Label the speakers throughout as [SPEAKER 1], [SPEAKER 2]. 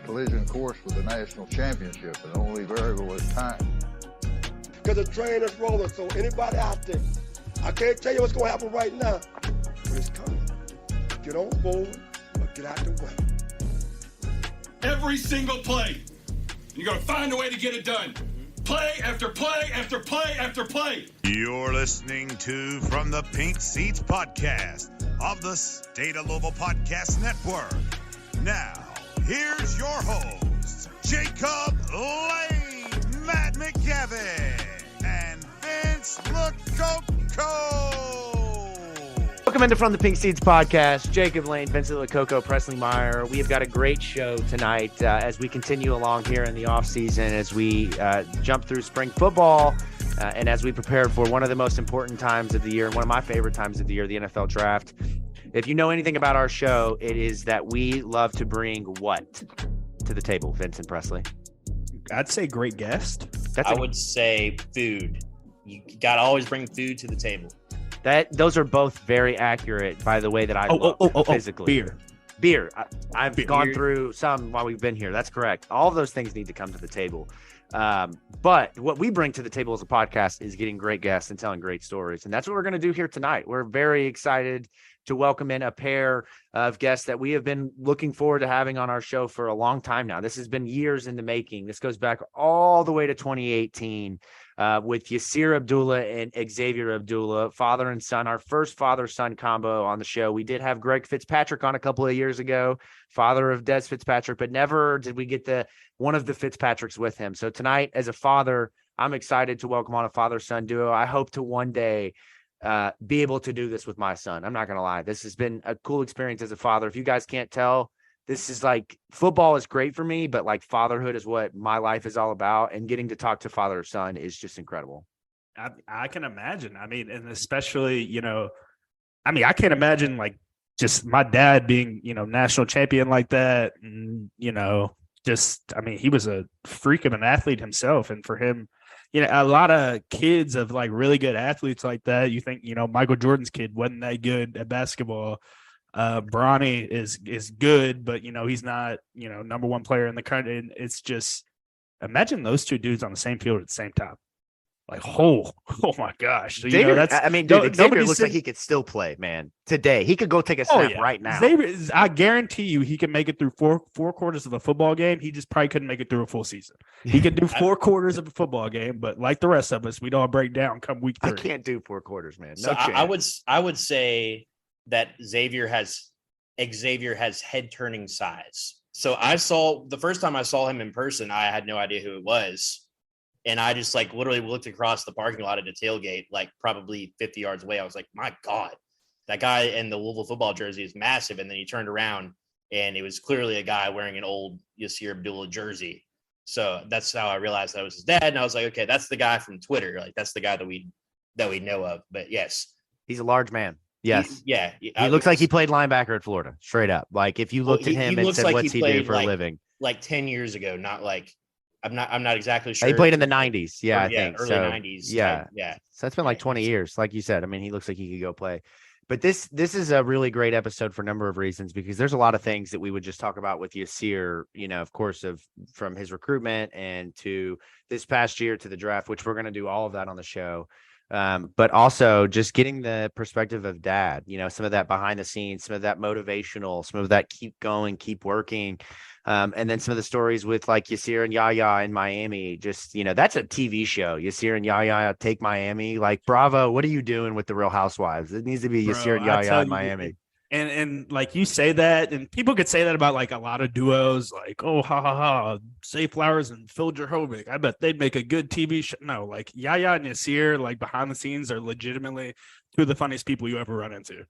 [SPEAKER 1] collision course with the national championship, and the only variable is time.
[SPEAKER 2] Because the train is rolling, so anybody out there, I can't tell you what's going to happen right now, but it's coming. Get on board or get out the way.
[SPEAKER 3] Every single play, you're going to find a way to get it done. Play after play after play after play.
[SPEAKER 4] You're listening to From the Pink Seats podcast of the State of Louisville Podcast Network. Now, here's your hosts, Jacob Lane, Matt McGavin, and Vince Lococo.
[SPEAKER 5] Welcome into From the Pink Seats podcast. Jacob Lane, Vincent Lococo, Presley Meyer. We have got a great show tonight as we continue along here in the offseason, as we jump through spring football, and as we prepare for one of the most important times of the year, and one of my favorite times of the year, the NFL draft. If you know anything about our show, it is that we love to bring what to the table, Vincent Presley?
[SPEAKER 6] I'd say great guest.
[SPEAKER 7] I would say food. You got to always bring food to the table.
[SPEAKER 5] Those are both very accurate by the way that I look physically. Beer. I've gone through some while we've been here. That's correct. All of those things need to come to the table. But what we bring to the table as a podcast is getting great guests and telling great stories. And that's what we're going to do here tonight. We're very excited to welcome in a pair of guests that we have been looking forward to having on our show for a long time now. This has been years in the making. This goes back all the way to 2018 with Yasir Abdullah and Xavier Abdullah, father and son, our first father-son combo on the show. We did have Greg Fitzpatrick on a couple of years ago, father of Des Fitzpatrick, but never did we get one of the Fitzpatricks with him. So tonight, as a father, I'm excited to welcome on a father-son duo. I hope to one day be able to do this with my son. I'm not going to lie. This has been a cool experience as a father. If you guys can't tell, this is like football is great for me, but like fatherhood is what my life is all about. And getting to talk to father or son is just incredible.
[SPEAKER 6] I can imagine. I mean, and especially, I can't imagine like just my dad being, national champion like that. And, he was a freak of an athlete himself. And for him, a lot of kids of like really good athletes like that, you think, Michael Jordan's kid wasn't that good at basketball. Bronny is good, but he's not, number one player in the country. And it's just imagine those two dudes on the same field at the same time. Like, oh my gosh. So,
[SPEAKER 5] Xavier looks like he could still play, man. Today, he could go take a snap right now.
[SPEAKER 6] I guarantee you he can make it through four quarters of a football game. He just probably couldn't make it through a full season. He could do 4 quarters of a football game, but like the rest of us, we'd all break down come week 3.
[SPEAKER 5] I can't do 4 quarters, man.
[SPEAKER 7] No chance. I would say that Xavier has head turning size. So the first time I saw him in person, I had no idea who it was. And I just like literally looked across the parking lot at a tailgate, like probably 50 yards away. I was like, my God, that guy in the Louisville football jersey is massive. And then he turned around and it was clearly a guy wearing an old Yasir Abdullah jersey. So that's how I realized that was his dad. And I was like, okay, that's the guy from Twitter. Like that's the guy that we know of. But yes,
[SPEAKER 5] he's a large man. Yes.
[SPEAKER 7] He
[SPEAKER 5] looks like he played linebacker at Florida, straight up. Like if you looked at him and said, like what's he do for a living? Like
[SPEAKER 7] 10 years ago, not like I'm not exactly sure.
[SPEAKER 5] He played in the 90s. Yeah, I think.
[SPEAKER 7] Early 90s.
[SPEAKER 5] Yeah. So it's been like 20 years. Like you said, I mean, he looks like he could go play. But this is a really great episode for a number of reasons, because there's a lot of things that we would just talk about with Yasir, of course, from his recruitment and to this past year to the draft, which we're going to do all of that on the show. But also just getting the perspective of dad, some of that behind the scenes, some of that motivational, some of that keep going, keep working. And then some of the stories with like Yasir and Yaya in Miami, just, that's a TV show. Yasir and Yaya take Miami. Like, bravo. What are you doing with the Real Housewives? It needs to be Yasir and Yaya in Miami.
[SPEAKER 6] And like you say that, and people could say that about like a lot of duos, like, oh, Zay Flowers and Phil Jerhovic. I bet they'd make a good TV show. No, like Yaya and Yasir, like behind the scenes, are legitimately two of the funniest people you ever run into.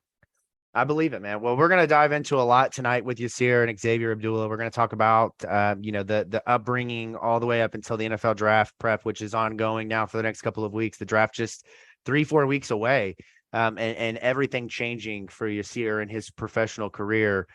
[SPEAKER 5] I believe it, man. Well, we're going to dive into a lot tonight with Yasir and Xavier Abdullah. We're going to talk about, the upbringing all the way up until the NFL draft prep, which is ongoing now for the next couple of weeks. The draft just 3-4 weeks away, and everything changing for Yasir and his professional career.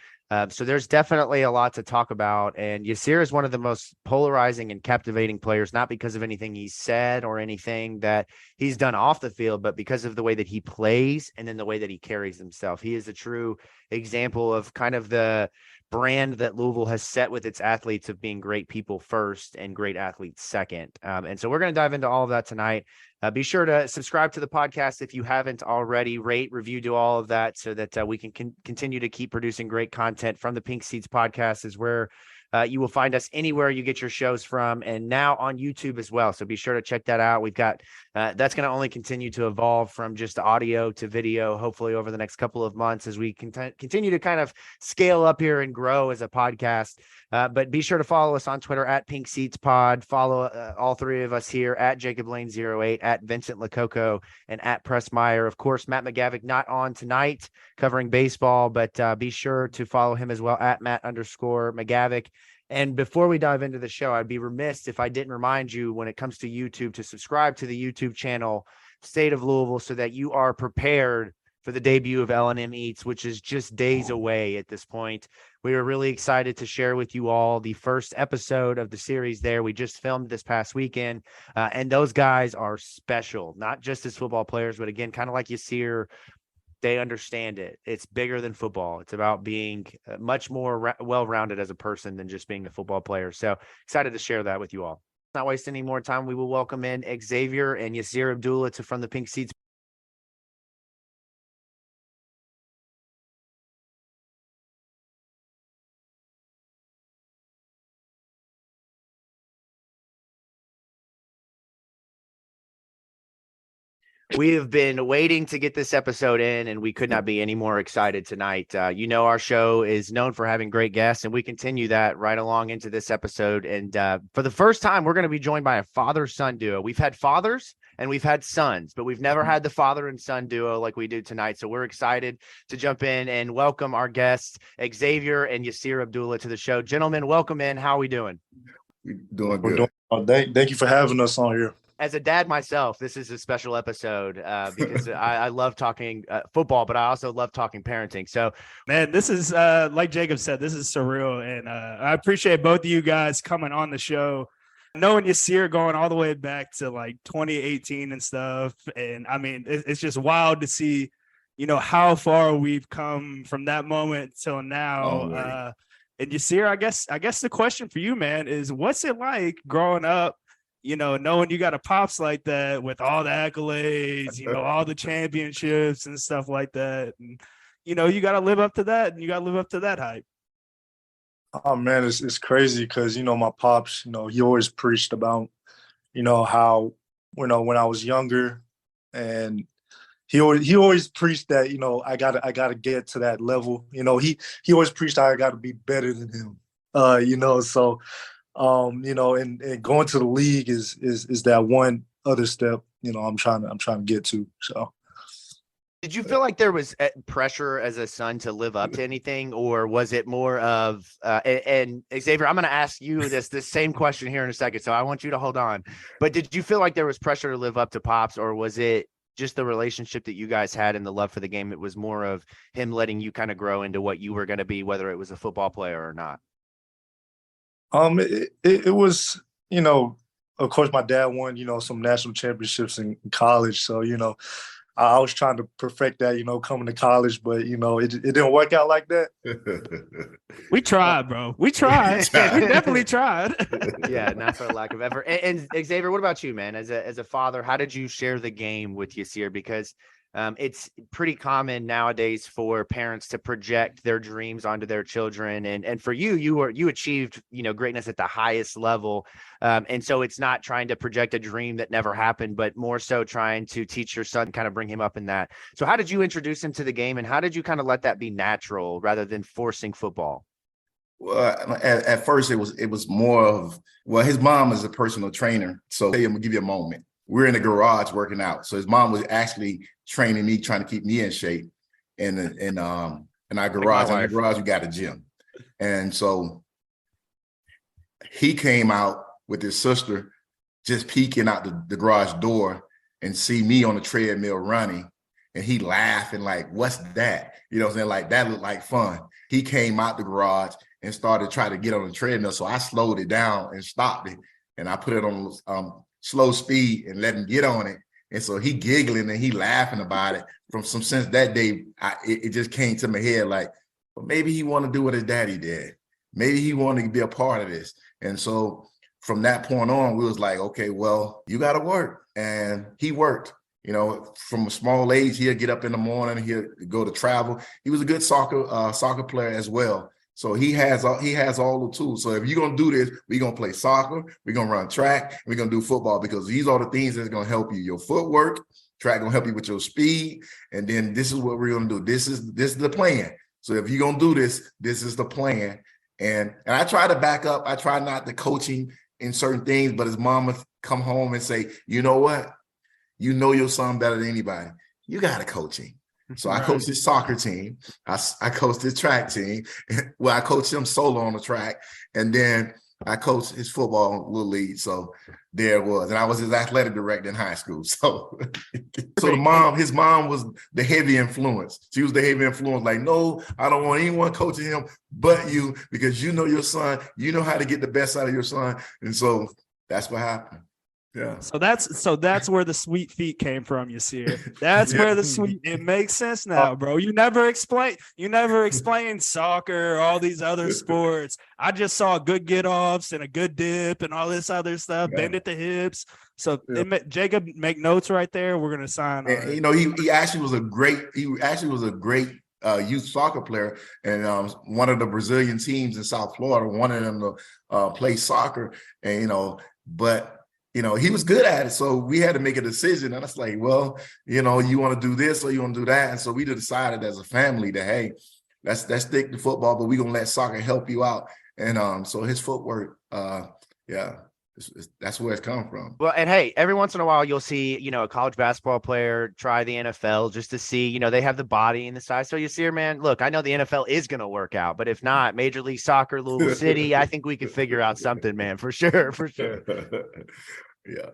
[SPEAKER 5] So there's definitely a lot to talk about. And Yasir is one of the most polarizing and captivating players, not because of anything he's said or anything that he's done off the field, but because of the way that he plays and then the way that he carries himself. He is a true example of kind of the brand that Louisville has set with its athletes of being great people first and great athletes second. And so we're going to dive into all of that tonight. Be sure to subscribe to the podcast if you haven't already. Rate, review, do all of that so that we can continue to keep producing great content from the Pink Seats podcast is where you will find us anywhere you get your shows from, and now on YouTube as well. So be sure to check that out. We've got that's going to only continue to evolve from just audio to video, hopefully over the next couple of months as we continue to kind of scale up here and grow as a podcast. But be sure to follow us on Twitter at Pink Seats Pod. Follow all three of us here at Jacob Lane 08, at Vincent Lococo, and at Press Meyer. Of course, Matt McGavick not on tonight covering baseball, but be sure to follow him as well at Matt_McGavick. And before we dive into the show, I'd be remiss if I didn't remind you when it comes to YouTube to subscribe to the YouTube channel State of Louisville so that you are prepared for the debut of L&M Eats, which is just days away at this point. We are really excited to share with you all the first episode of the series there. We just filmed this past weekend, and those guys are special, not just as football players, but again, kind of like Yasir, they understand it. It's bigger than football. It's about being much more well-rounded as a person than just being a football player. So excited to share that with you all. Not waste any more time. We will welcome in Xavier and Yasir Abdullah from the Pink Seats. We have been waiting to get this episode in, and we could not be any more excited tonight. Our show is known for having great guests, and we continue that right along into this episode. And for the first time, we're going to be joined by a father-son duo. We've had fathers and we've had sons, but we've never had the father and son duo like we do tonight. So we're excited to jump in and welcome our guests, Xavier and Yasir Abdullah, to the show. Gentlemen, welcome in. How are we doing?
[SPEAKER 1] We're doing good.
[SPEAKER 8] Thank you for having us on here.
[SPEAKER 5] As a dad myself, this is a special episode because I love talking football, but I also love talking parenting. So,
[SPEAKER 6] man, this is like Jacob said, this is surreal. And I appreciate both of you guys coming on the show. Knowing Yasir going all the way back to like 2018 and stuff. And I mean, it's just wild to see, how far we've come from that moment till now. And Yasir, I guess the question for you, man, is what's it like growing up, knowing you got a pops like that with all the accolades, all the championships and stuff like that. And, you got to live up to that, and you got to live up to that hype.
[SPEAKER 8] Oh, man, it's crazy because, my pops, he always preached about, how, when I was younger, and he always preached that, I gotta get to that level. He always preached I got to be better than him, so and going to the league is that one other step, I'm trying to get to. So
[SPEAKER 5] did you feel like there was pressure as a son to live up to anything, or was it more of and Xavier, I'm going to ask you this same question here in a second, so I want you to hold on. But did you feel like there was pressure to live up to Pops, or was it just the relationship that you guys had and the love for the game? It was more of him letting you kind of grow into what you were going to be, whether it was a football player or not?
[SPEAKER 8] It was, of course my dad won, some national championships in college. So, I was trying to perfect that, coming to college, but, it didn't work out like that.
[SPEAKER 6] We tried, bro. We tried. We definitely tried.
[SPEAKER 5] Yeah, not for lack of effort. And Xavier, what about you, man? As a father, how did you share the game with Yasir? Because it's pretty common nowadays for parents to project their dreams onto their children. And for you achieved, greatness at the highest level. And so it's not trying to project a dream that never happened, but more so trying to teach your son, kind of bring him up in that. So how did you introduce him to the game, and how did you kind of let that be natural rather than forcing football?
[SPEAKER 9] Well, at first it was more of, his mom is a personal trainer. So I'm gonna give you a moment. We're in the garage working out. So his mom was actually training me, trying to keep me in shape. In our garage, we got a gym. And so he came out with his sister, just peeking out the garage door and see me on the treadmill running. And he laughing like, what's that? You know what I'm saying? Like, that looked like fun. He came out the garage and started trying to get on the treadmill. So I slowed it down and stopped it. And I put it on slow speed and let him get on it. And so he giggling and he laughing about it. Since that day, it just came to my head like, but maybe he want to do what his daddy did. Maybe he wanted to be a part of this. And so from that point on, we was like, okay, well, you got to work. And he worked. You know, from a small age, he'll get up in the morning, he'll go to travel. He was a good soccer player as well. So he has all the tools. So if you're going to do this, we're going to play soccer, we're going to run track, we're going to do football, because these are the things that's going to help you. Your footwork, track going to help you with your speed. And then this is what we're going to do. This is the plan. So if you're going to do this, this is the plan. And I try to back up. I try not to coach him in certain things, but his mama come home and say, you know what? You know your son better than anybody. You got to coach him. So I coached his soccer team. I coached his track team. Well, I coached him solo on the track. And then I coached his football little league. So there it was. And I was his athletic director in high school. So his mom was the heavy influence. She was the heavy influence. Like, no, I don't want anyone coaching him but you, because you know your son. You know how to get the best out of your son. And so that's what happened. Yeah.
[SPEAKER 6] So that's where the sweet feet came from, Yasir. That's where the sweet. It makes sense now, bro. You never explained soccer or all these other sports. I just saw good get-offs and a good dip and all this other stuff, bend at the hips. So Jacob, make notes right there. We're gonna sign.
[SPEAKER 9] And, you know, he actually was a great youth soccer player, and one of the Brazilian teams in South Florida wanted him to play soccer, and but. He was good at it. So we had to make a decision. And it's like, well, you want to do this or you want to do that. And so we decided as a family that, hey, let's stick to football, but we're going to let soccer help you out. And so his footwork, that's where it's come from.
[SPEAKER 5] Well, and hey, every once in a while you'll see, a college basketball player try the NFL just to see, they have the body and the size. So you see, man, look, I know the NFL is going to work out, but if not, Major League Soccer, Louisville City, I think we could figure out something, man, for sure.
[SPEAKER 9] Yeah.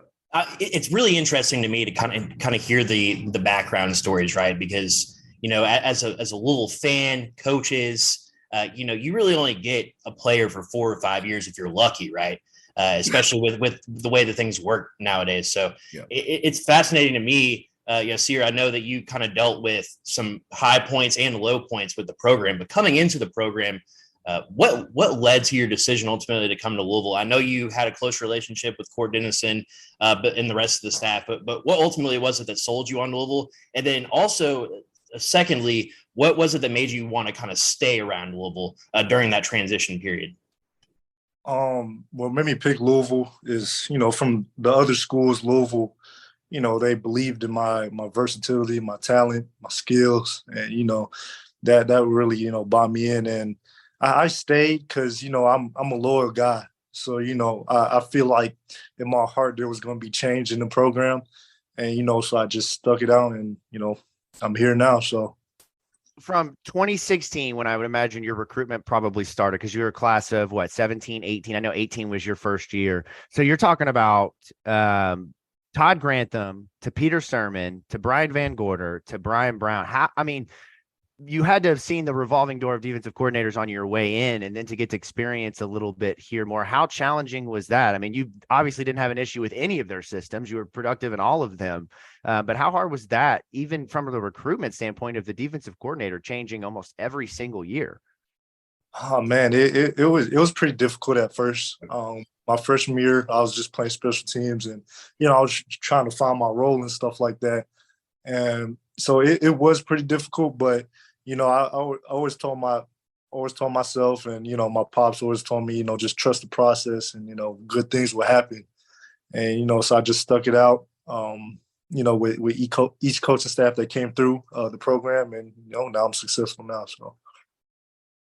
[SPEAKER 7] It's really interesting to me to kind of hear the background stories, right? Because, as a Louisville fan, coaches, you really only get a player for 4 or 5 years if you're lucky, right? Especially with the way that things work nowadays. So it's fascinating to me, Yasir. I know that you kind of dealt with some high points and low points with the program, but coming into the program, what led to your decision ultimately to come to Louisville? I know you had a close relationship with Court Dennison, but and the rest of the staff. But what ultimately was it that sold you on Louisville? And then also, secondly, what was it that made you want to kind of stay around Louisville during that transition period?
[SPEAKER 8] What made me pick Louisville is, from the other schools, Louisville, they believed in my versatility, my talent, my skills, and, that really, brought me in. And I stayed because, I'm a loyal guy. So, I feel like in my heart there was going to be change in the program. And, so I just stuck it out and, I'm here now. So.
[SPEAKER 5] From 2016, when I would imagine your recruitment probably started, because you were a class of 17, 18. I know 18 was your first year. So you're talking about Todd Grantham to Peter Sermon to Brian Van Gorder to Brian Brown. You had to have seen the revolving door of defensive coordinators on your way in, and then to get to experience a little bit here more. How challenging was that? You obviously didn't have an issue with any of their systems. You were productive in all of them. But how hard was that, even from the recruitment standpoint of the defensive coordinator changing almost every single year?
[SPEAKER 8] Oh man, it was pretty difficult at first. My freshman year, I was just playing special teams, and I was trying to find my role and stuff like that. And so it was pretty difficult, but I always told myself, and my pops always told me, just trust the process, and good things will happen. And so I just stuck it out. With each coaching staff that came through the program, and now I'm successful now. So.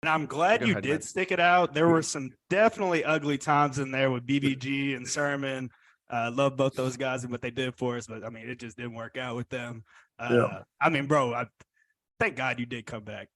[SPEAKER 6] And I'm glad you did stick it out. There were some definitely ugly times in there with BBG and Sermon. Love both those guys and what they did for us, but it just didn't work out with them. Bro, thank God you did come back.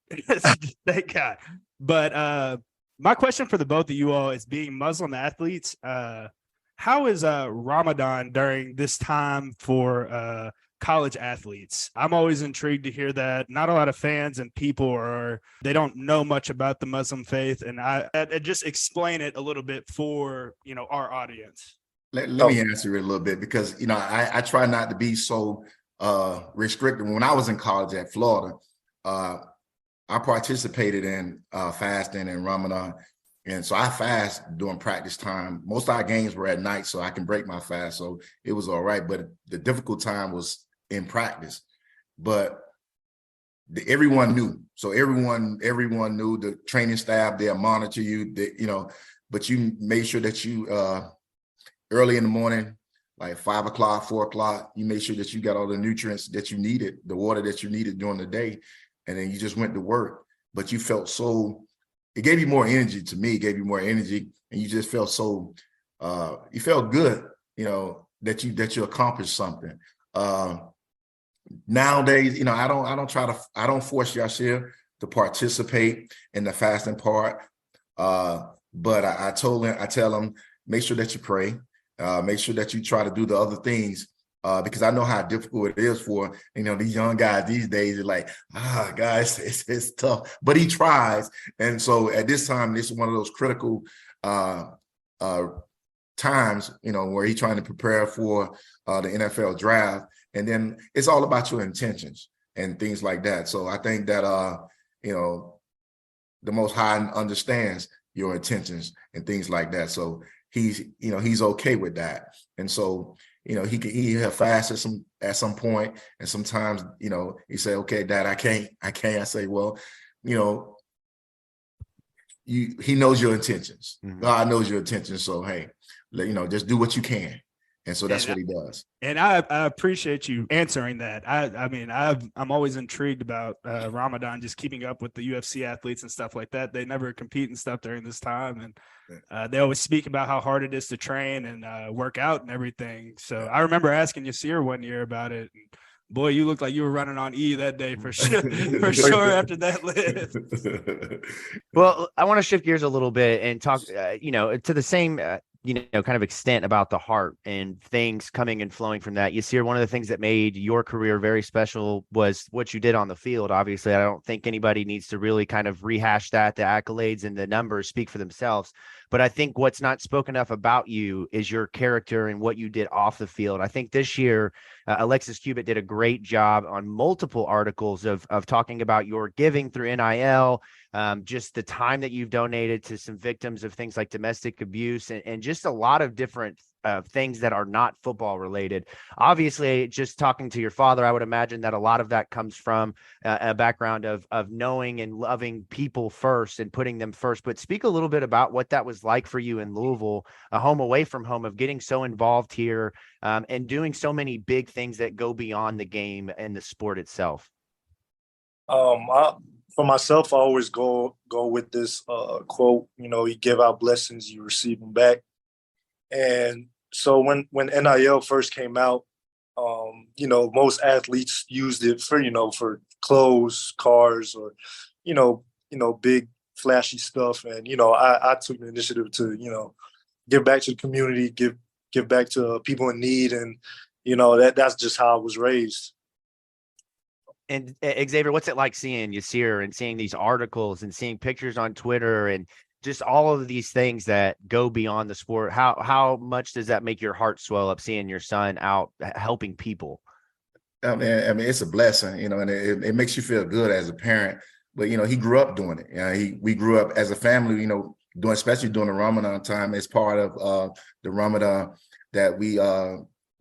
[SPEAKER 6] Thank God. But my question for the both of you all is, being Muslim athletes, how is Ramadan during this time for college athletes? I'm always intrigued to hear that. Not a lot of fans and people they don't know much about the Muslim faith, and I just explain it a little bit for our audience.
[SPEAKER 9] Let me answer it a little bit, because I try not to be so restricted. When I was in college at Florida, I I participated in fasting and Ramadan. And so I fast during practice time. Most of our games were at night, so I can break my fast. So it was all right. But the difficult time was in practice. But everyone knew. So everyone knew, the training staff, they'll monitor you, but you made sure that you early in the morning, like 5 o'clock, 4 o'clock, you made sure that you got all the nutrients that you needed, the water that you needed during the day. And then you just went to work. But you felt it gave you more energy. To me, it gave you more energy, and you just felt you felt good, that you accomplished something. Nowadays, I don't force Yasir to participate in the fasting part. But I tell him, make sure that you pray, make sure that you try to do the other things. Because I know how difficult it is for, these young guys these days. Are like, guys, it's tough, but he tries. And so at this time, this is one of those critical times, where he's trying to prepare for the NFL draft. And then it's all about your intentions and things like that. So I think that, the Most High understands your intentions and things like that. So he's okay with that. And so, he have fast at some point, and sometimes, he say, okay, Dad, I can't. I say, well, he knows your intentions. Mm-hmm. God knows your intentions. So, hey, just do what you can. And so that's what he does.
[SPEAKER 6] And I appreciate you answering that. I'm always intrigued about Ramadan, just keeping up with the UFC athletes and stuff like that. They never compete and stuff during this time. And they always speak about how hard it is to train and work out and everything. So I remember asking Yasir one year about it. And boy, you looked like you were running on E that day for sure, after that lift.
[SPEAKER 5] Well, I want to shift gears a little bit and talk, to the same kind of extent about the heart and things coming and flowing from that. Yasir, one of the things that made your career very special was what you did on the field. Obviously, I don't think anybody needs to really kind of rehash that. The accolades and the numbers speak for themselves. But I think what's not spoken enough about you is your character and what you did off the field. I think this year, Alexis Cubitt did a great job on multiple articles of talking about your giving through NIL, just the time that you've donated to some victims of things like domestic abuse and just a lot of different things that are not football related. Obviously, just talking to your father, I would imagine that a lot of that comes from a background of knowing and loving people first and putting them first. But speak a little bit about what that was like for you in Louisville, a home away from home, of getting so involved here and doing so many big things that go beyond the game and the sport itself.
[SPEAKER 8] For myself, I always go with this quote, you give out blessings, you receive them back. And so when NIL first came out, most athletes used it for clothes, cars, or, big flashy stuff. And, I took the initiative to, give back to the community, give back to people in need. And, that's just how I was raised.
[SPEAKER 5] And Xavier, what's it like seeing Yasir and seeing these articles and seeing pictures on Twitter and just all of these things that go beyond the sport? How much does that make your heart swell up seeing your son out helping people?
[SPEAKER 9] It's a blessing, and it makes you feel good as a parent. But he grew up doing it. We grew up as a family, especially during the Ramadan time. It's part of the Ramadan that we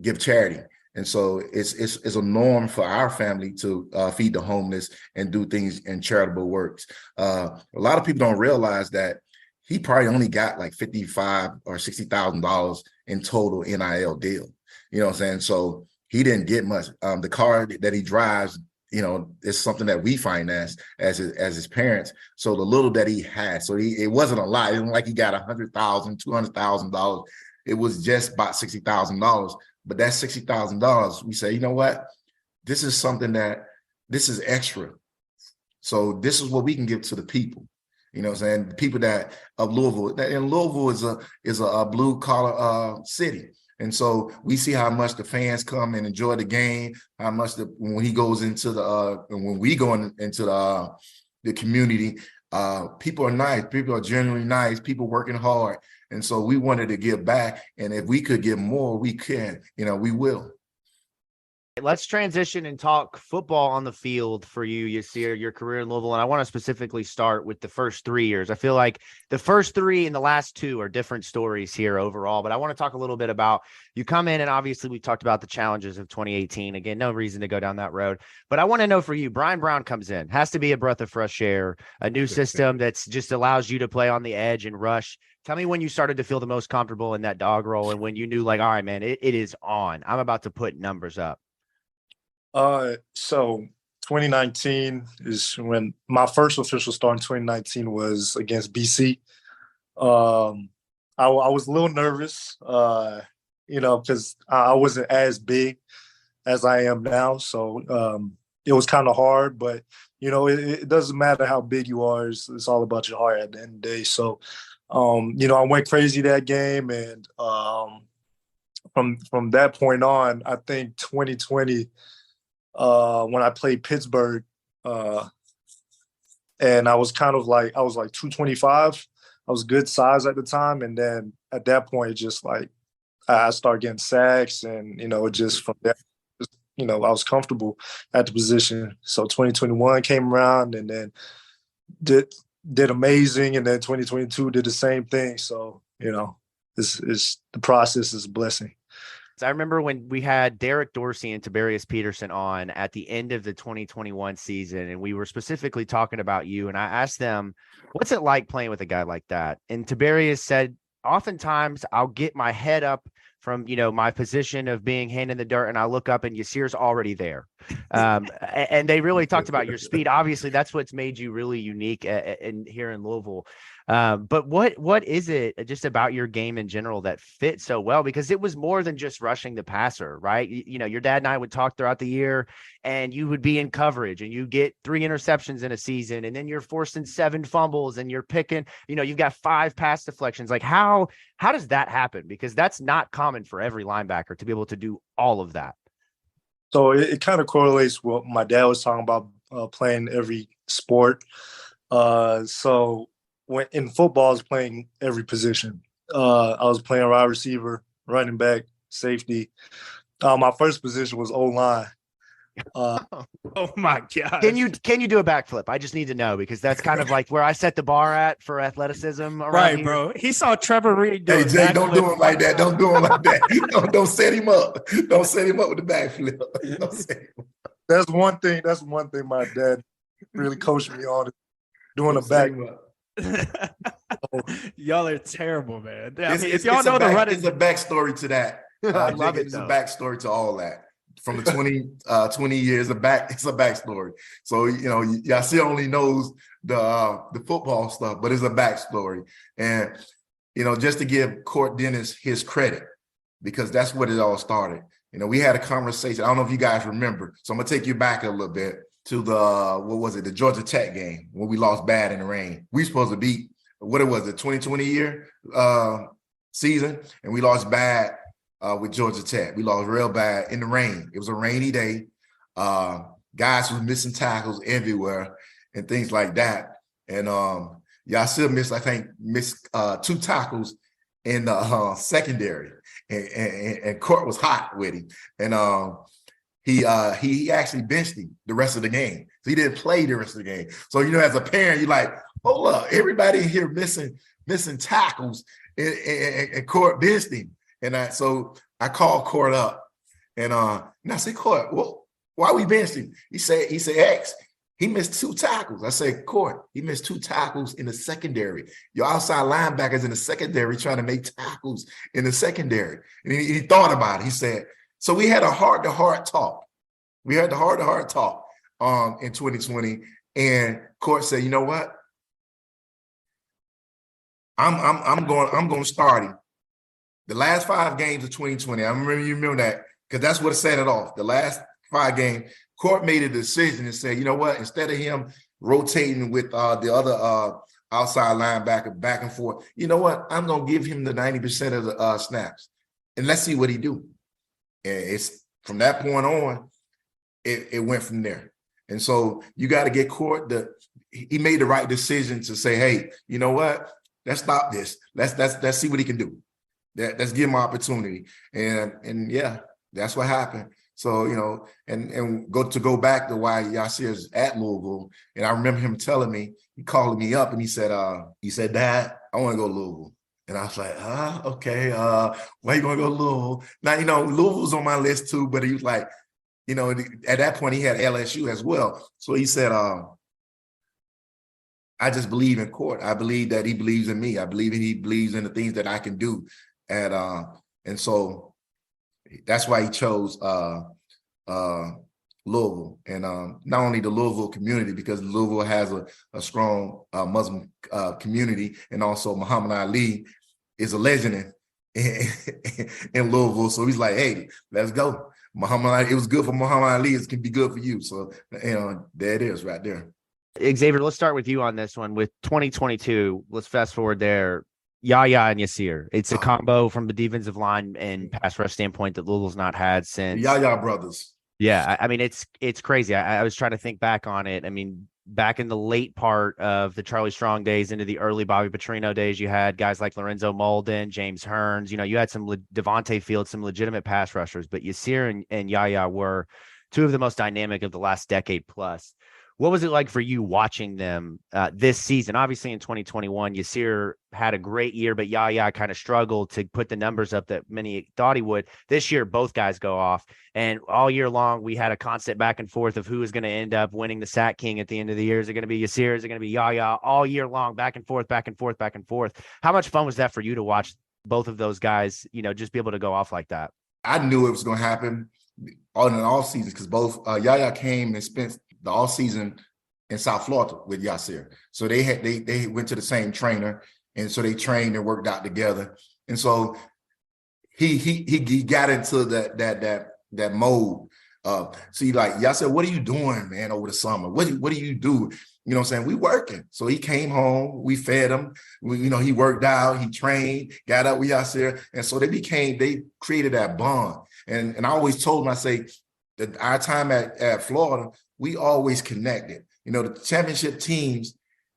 [SPEAKER 9] give charity. And so it's a norm for our family to feed the homeless and do things in charitable works. A lot of people don't realize that he probably only got like $55,000 or $60,000 in total NIL deal. You know what I'm saying? So he didn't get much. The car that he drives, is something that we finance as his parents. So the little that he had, so it wasn't a lot. It wasn't like he got $100,000, $200,000. It was just about $60,000. But that $60,000, we say, you know what? This is something this is extra. So this is what we can give to the people. You know what I'm saying? The people that of Louisville. And Louisville is a blue collar city. And so we see how much the fans come and enjoy the game, how much when he goes into when we go into the community, people are nice, people are genuinely nice, people working hard. And so we wanted to give back. And if we could give more, we can, we will.
[SPEAKER 5] right, let's transition and talk football on the field for you, Yasir, your career in Louisville. And I want to specifically start with the first 3 years. I feel like the first 3 and the last 2 are different stories here overall. But I want to talk a little bit about you come in, and obviously we talked about the challenges of 2018. Again, no reason to go down that road. But I want to know for you, Brian Brown comes in, has to be a breath of fresh air, a new system that's just allows you to play on the edge and rush. Tell me when you started to feel the most comfortable in that dog role and when you knew, like, all right, man, it is on. I'm about to put numbers up.
[SPEAKER 8] So 2019 is when my first official start in 2019 was against BC. I was a little nervous, because I wasn't as big as I am now. So it was kind of hard, but, it doesn't matter how big you are. It's all about your heart at the end of the day. So, I went crazy that game. And from that point on, I think 2020, when I played Pittsburgh, and I was like 225. I was good size at the time. And then at that point, just like I started getting sacks and, just from there, I was comfortable at the position. So 2021 came around and then did amazing. And then 2022 did the same thing. So, it's the process is a blessing.
[SPEAKER 5] I remember when we had Derek Dorsey and Tiberius Peterson on at the end of the 2021 season, and we were specifically talking about you. And I asked them, what's it like playing with a guy like that? And Tiberius said, oftentimes I'll get my head up from, my position of being hand in the dirt, and I look up and Yasir's already there. And they really talked about your speed. Obviously, that's what's made you really unique here in Louisville. But what is it just about your game in general that fits so well? Because it was more than just rushing the passer, right? Your dad and I would talk throughout the year, and you would be in coverage and you get 3 interceptions in a season, and then you're forcing 7 fumbles and you're picking, you've got 5 pass deflections. Like how does that happen? Because that's not common for every linebacker to be able to do all of that.
[SPEAKER 8] So it kind of correlates with what my dad was talking about, playing every sport. So when in football, I was playing every position. I was playing wide receiver, running back, safety. My first position was O-line.
[SPEAKER 6] Oh my God.
[SPEAKER 5] Can you do a backflip? I just need to know, because that's kind of like where I set the bar at for athleticism.
[SPEAKER 6] Right,
[SPEAKER 5] here.
[SPEAKER 6] Bro. He saw Trevor Reed do
[SPEAKER 9] Hey, Jay, don't do him like that. Don't do him like that. Don't set him up. Don't set him up with the backflip. Don't set him up.
[SPEAKER 8] That's one thing my dad really coached me on, doing a back.
[SPEAKER 6] Y'all are terrible, man.
[SPEAKER 9] If y'all know the run, there's a backstory to that.
[SPEAKER 5] I love it.
[SPEAKER 9] There's a backstory to all that. From the 20 years back, it's a backstory. So, Yasir only knows the football stuff, but it's a backstory. And, just to give Court Dennis his credit, because that's what it all started. We had a conversation. I don't know if you guys remember. So I'm going to take you back a little bit to the Georgia Tech game when we lost bad in the rain. We supposed to beat, the 2020 year season, and we lost bad with Georgia Tech. We lost real bad in the rain. It was a rainy day. Guys was missing tackles everywhere and things like that. And Yasir missed 2 tackles in the secondary, and Court was hot with him. And he actually benched him the rest of the game. So he didn't play the rest of the game. So, as a parent, you're like, hold up, everybody in here missing tackles, and Court benched him. And so I called Court up, and I said, Court, well, why we benched him? He said, X, he missed 2 tackles. I said, Court, he missed 2 tackles in the secondary. Your outside linebackers in the secondary trying to make tackles in the secondary. And he thought about it. He said, so we had a heart-to-heart talk. In 2020, and Court said, you know what? I'm going to start him. The last 5 games of 2020, you remember that, because that's what set it off. The last 5 games, Court made a decision and said, you know what, instead of him rotating with the other outside linebacker back and forth, you know what, I'm going to give him the 90% of the snaps, and let's see what he do. And it's from that point on, it went from there. And so you got to get Court, he made the right decision to say, hey, you know what, let's stop this. Let's see what he can do. Let's give him an opportunity. And yeah, that's what happened. So, and go back to why Yasir's at Louisville. And I remember him telling me, he called me up and he said, Dad, I want to go to Louisville. And I was like, okay, why you going to go to Louisville? Now, Louisville's on my list too, but he was like, at that point he had LSU as well. So he said, I just believe in Court. I believe that he believes in me. I believe he believes in the things that I can do. And so that's why he chose Louisville. And not only the Louisville community, because Louisville has a strong Muslim community, and also Muhammad Ali is a legend in Louisville. So he's like, hey, let's go. Muhammad Ali, it was good for Muhammad Ali. It can be good for you. So, there it is right there.
[SPEAKER 5] Xavier, let's start with you on this one. With 2022, let's fast forward there. Yaya and Yasir. It's a combo from the defensive line and pass rush standpoint that Louisville's not had since.
[SPEAKER 9] Yaya brothers.
[SPEAKER 5] Yeah, I mean, it's crazy. I was trying to think back on it. I mean, back in the late part of the Charlie Strong days into the early Bobby Petrino days, you had guys like Lorenzo Molden, James Hearns. You had some Devontae Fields, some legitimate pass rushers, but Yasir and Yaya were two of the most dynamic of the last decade plus. What was it like for you watching them this season? Obviously, in 2021, Yasir had a great year, but Yaya kind of struggled to put the numbers up that many thought he would. This year, both guys go off. And all year long, we had a constant back and forth of who was going to end up winning the Sack King at the end of the year. Is it going to be Yasir? Is it going to be Yaya? All year long, back and forth, back and forth, back and forth. How much fun was that for you to watch both of those guys, just be able to go off like that?
[SPEAKER 9] I knew it was going to happen on an off season because both Yaya came and spent the off season in South Florida with Yasir. So they went to the same trainer, and so they trained and worked out together. And so he got into that mode. See, like Yasir, what are you doing, man, over the summer? What do you do? You know what I'm saying? We working. So he came home, we fed him, he worked out, he trained, got up with Yasir. And so they created that bond. And I always told him, I say, that our time at Florida, we always connected. The championship teams,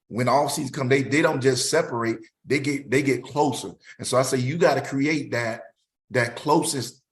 [SPEAKER 9] when all season come, they don't just separate, they get closer. And so I say, you got to create that closest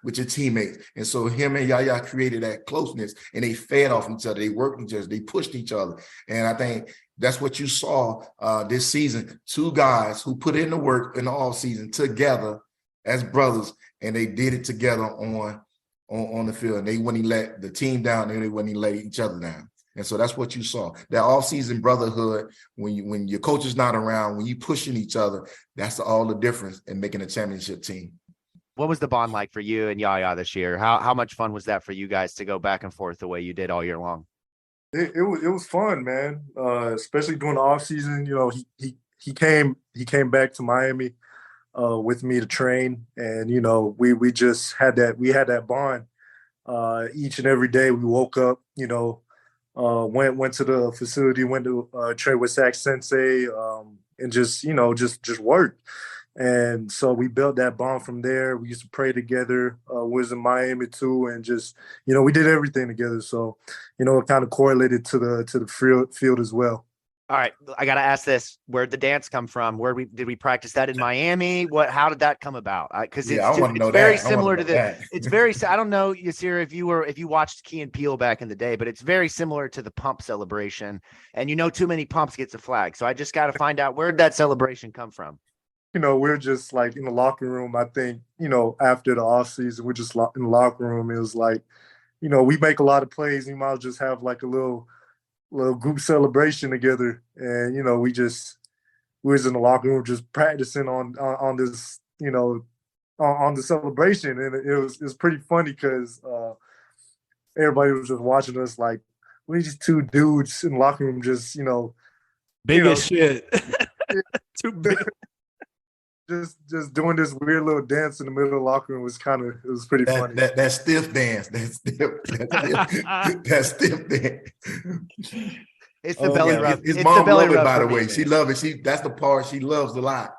[SPEAKER 9] with your teammates. And so him and Yaya created that closeness, and they fed off each other. They worked each other. They pushed each other. And I think that's what you saw this season. Two guys who put in the work in the off season together as brothers, and they did it together on the field. And they wouldn't let the team down, and they wouldn't let each other down. And so that's what you saw. That off-season brotherhood, when your coach is not around, when you pushing each other, that's all the difference in making a championship team.
[SPEAKER 5] What was the bond like for you and Yaya this year? How much fun was that for you guys to go back and forth the way you did all year long?
[SPEAKER 8] It was fun, man. Especially during the off season. He came back to Miami with me to train, and we just had that bond each and every day. We woke up, went to the facility, went to train with Sack Sensei, and just worked. And so we built that bond from there. We used to pray together. We was in Miami too, and just we did everything together. So it kind of correlated to the field as well.
[SPEAKER 5] All right, I got to ask this: where'd the dance come from? Did we practice that in Miami? How did that come about? Because it's very similar to the. It's very. I don't know, Yasir, if you watched Key and Peele back in the day, but it's very similar to the pump celebration. And too many pumps gets a flag. So I just got to find out, where'd that celebration come from?
[SPEAKER 8] We're just like in the locker room. I think after the off season, we're just in the locker room. It was like, we make a lot of plays. We might just have like a little group celebration together, and we was in the locker room just practicing on this on the celebration, and it was pretty funny because everybody was just watching us like, we these two dudes in the locker room just
[SPEAKER 6] big as shit. Too big.
[SPEAKER 8] Just doing this weird little dance in the middle of the locker room was pretty funny.
[SPEAKER 9] That stiff dance. That stiff dance.
[SPEAKER 5] It's the belly rub.
[SPEAKER 9] His mom loves it, by the way. She loves it. That's the part she loves a lot.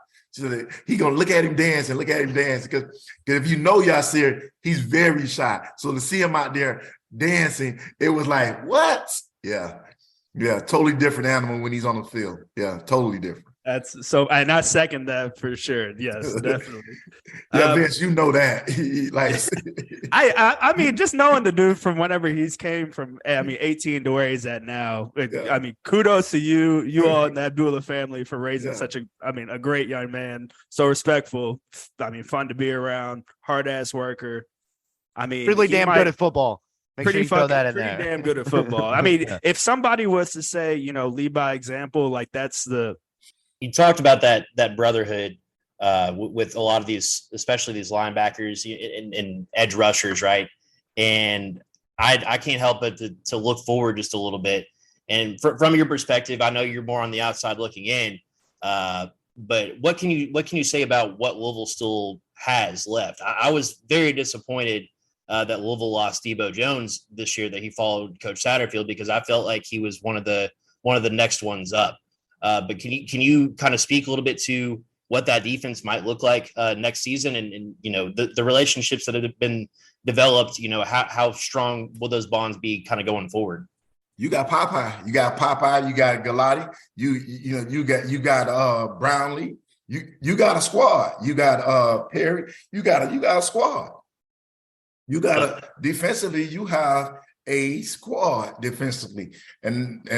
[SPEAKER 9] He gonna look at him dance because if Yasir, he's very shy. So to see him out there dancing, it was like, what? Yeah, totally different animal when he's on the field. Yeah, totally different.
[SPEAKER 6] That's so, and I second that for sure. Yes, definitely.
[SPEAKER 9] Yeah, Vince, you know that. Like,
[SPEAKER 6] I mean, just knowing the dude from whenever he's came from, I mean, 18 to where he's at now. I mean, kudos to you all in the Abdullah family for raising such a great young man. So respectful. I mean, fun to be around. Hard ass worker. I mean,
[SPEAKER 5] really damn good at football. Make sure you throw that in there.
[SPEAKER 6] Pretty damn good at football. I mean, if somebody was to say, lead by example, like that's the.
[SPEAKER 7] You talked about that brotherhood with a lot of these, especially these linebackers and edge rushers, right? And I can't help but to look forward just a little bit. And from your perspective, I know you're more on the outside looking in, but what can you say about what Louisville still has left? I was very disappointed that Louisville lost Debo Jones this year, that he followed Coach Satterfield, because I felt like he was one of the next ones up. But can you kind of speak a little bit to what that defense might look like next season, and the relationships that have been developed? How strong will those bonds be kind of going forward?
[SPEAKER 9] You got Popeye, you got Galati, you got Brownlee, you got a squad, you got Perry, you got a squad. You got a defensively, you have a squad defensively, and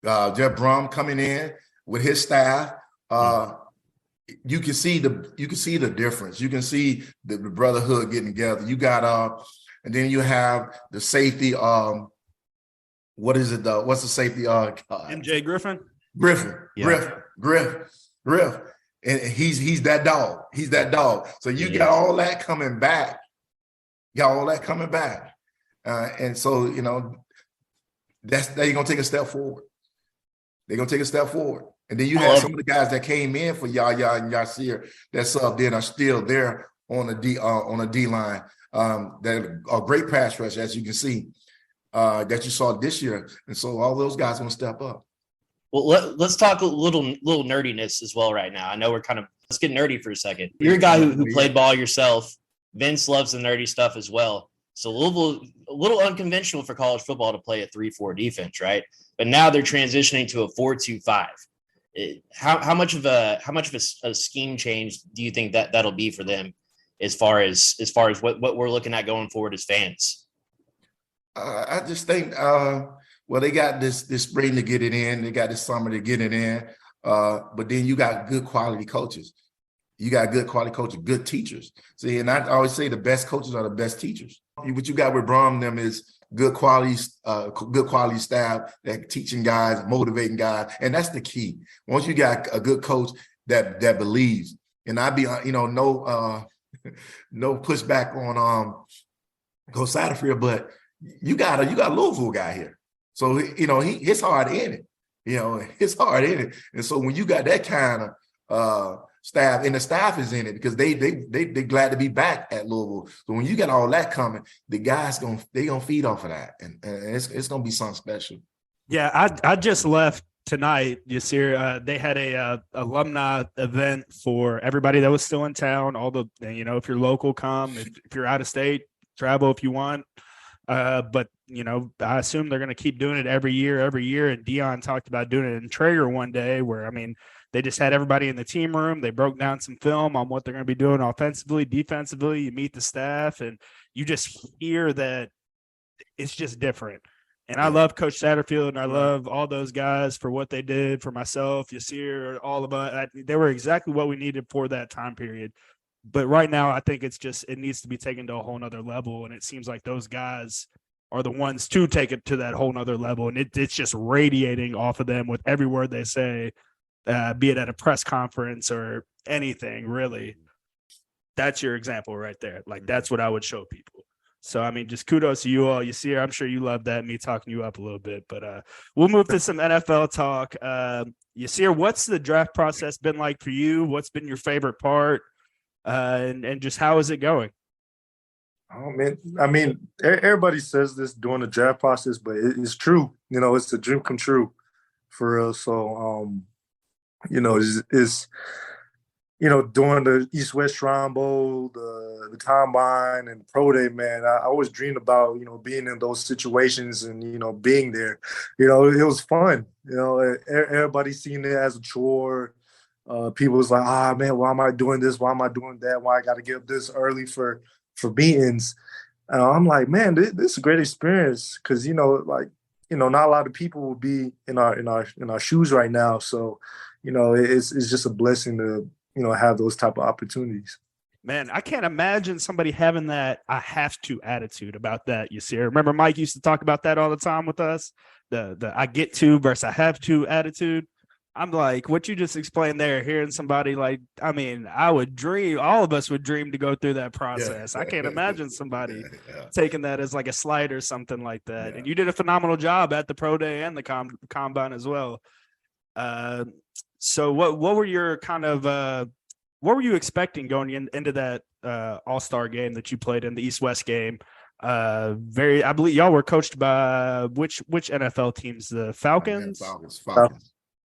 [SPEAKER 9] Jeff Brum coming in with his staff. You can see the difference. You can see the brotherhood getting together. You got and then you have the safety. What is it? What's the safety?
[SPEAKER 6] MJ Griffin.
[SPEAKER 9] Griff, and he's that dog. He's that dog. So you got all that coming back. And so they're gonna take a step forward. They're gonna take a step forward. And then you have some of the guys that came in for Yaya and Yasir that subbed in are still there on the D line. That are great pass rush, as you can see, that you saw this year. And so all those guys want to step up.
[SPEAKER 7] Well, let's talk a little nerdiness as well right now. I know let's get nerdy for a second. You're a guy who played ball yourself. Vince loves the nerdy stuff as well. So Louisville, a little unconventional for college football to play a 3-4 defense, right? But now they're transitioning to a 4-2-5. How much of a scheme change do you think that'll be for them, as far as what we're looking at going forward as fans?
[SPEAKER 9] I just think they got this spring to get it in, they got this summer to get it in, but then you got good quality coaches. You got good quality coaches, good teachers. See, and I always say the best coaches are the best teachers. What you got with Brom them is good quality staff that teaching guys, motivating guys, and that's the key. Once you got a good coach that believes, and I'd be no pushback on Coach Satterfield, but you got a Louisville guy here, so his heart in it. His heart in it, and so when you got that kind of staff, and the staff is in it because they glad to be back at Louisville. So when you got all that coming, the guys gonna feed off of that, and it's gonna be something special.
[SPEAKER 6] Yeah, I just left tonight. Yasir, they had a alumni event for everybody that was still in town. All the if you're local, come. If you're out of state, travel if you want. But I assume they're gonna keep doing it every year. And Dion talked about doing it in Traeger one day, where they just had everybody in the team room. They broke down some film on what they're going to be doing offensively, defensively. You meet the staff, and you just hear that it's just different. And I love Coach Satterfield, and I love all those guys for what they did for myself, Yasir, all of us. They were exactly what we needed for that time period. But right now, I think it needs to be taken to a whole nother level. And it seems like those guys are the ones to take it to that whole nother level. And it's just radiating off of them with every word they say. Be it at a press conference or anything, really. That's your example right there. Like, that's what I would show people. So, just kudos to you all. Yasir, I'm sure you love that, me talking you up a little bit. But we'll move to some NFL talk. Yasir, what's the draft process been like for you? What's been your favorite part? And just how is it going?
[SPEAKER 8] Oh, man. Everybody says this during the draft process, but it's true. It's a dream come true for real. So, it's during the East-West Shrine Bowl, the Combine, and Pro Day, man, I always dreamed about, being in those situations and, being there. It was fun. Everybody seen it as a chore. People was like, man, why am I doing this? Why am I doing that? Why I got to get up this early for meetings? I'm like, man, this is a great experience because, not a lot of people will be in our shoes right now. So, it's just a blessing to, have those type of opportunities.
[SPEAKER 6] Man, I can't imagine somebody having that I have to attitude about that, Yasir. Remember Mike used to talk about that all the time with us, the I get to versus I have to attitude. I'm like, what you just explained there, hearing somebody I would dream, all of us would dream to go through that process. I can't imagine somebody taking that as like a slight or something like that. And you did a phenomenal job at the Pro Day and the Combine as well. So what were your what were you expecting going into that All-Star game that you played in, the East-West game? I believe y'all were coached by which NFL teams? The Falcons?
[SPEAKER 9] Falcons.